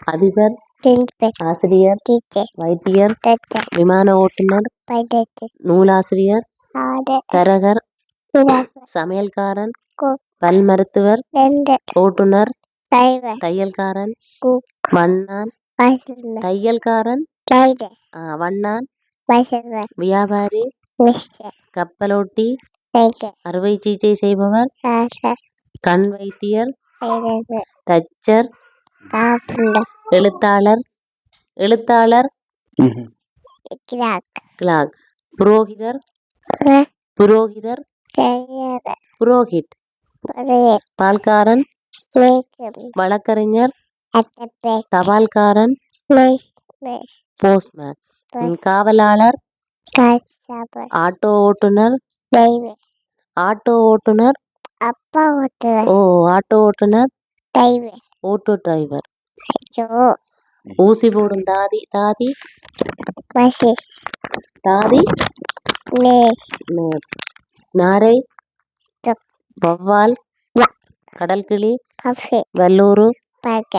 அதிபர், பிரின்சிபல், ஆசிரியர், டீச்சர், வைத்தியர், டாக்டர், விமான ஓட்டுநர், பைலட், நூலாசிரியர், ஆர்டர், தரகர், பிராப்பர், சமையல்காரன், குக், பல் மருத்துவர், வெண்டர், ஓட்டுநர், டிரைவர், தையல்காரன், குக், வண்ணான், வாசல்மேன், தையல்காரன், ரைடர், வண்ணான், வாசல்மேன், வியாபாரி, மிஸ்டர், கப்பலோட்டி, ரைடர், அறுவை சிகிச்சை செய்பவர், ராசர், கண் வைத்தியர், பைலட், தச்சர், காப்புண்டர், எழுத்தாளர், எழுத்தாளர், கிராக், கிளாக், புரோகிதர், புரோகிதர், கையர், புரோஹித், பழையர், பால்காரன், மேக்கம், வழக்கறிஞர், அட்டப்பே, தபால்காரன், மிஸ்டர், போஸ்ட்மேன், காவலாளர், காசாபர், ஆட்டோ ஓட்டுநர், டிரைவர், ஆட்டோ ஓட்டுநர், அப்பா ஓட்டுவர், ஆட்டோ ஓட்டுநர், டிரைவர், ஓட்டோ டிரைவர், ஐயோ, ஊசி போடும் தாதி, தாதி, மசிஸ், தாதி, நேஸ், நர்ஸ், நாரை, ஸ்டப், வவ்வால், வா, கடல்கிளி, கஃபே, வல்லூரு, பார்க்க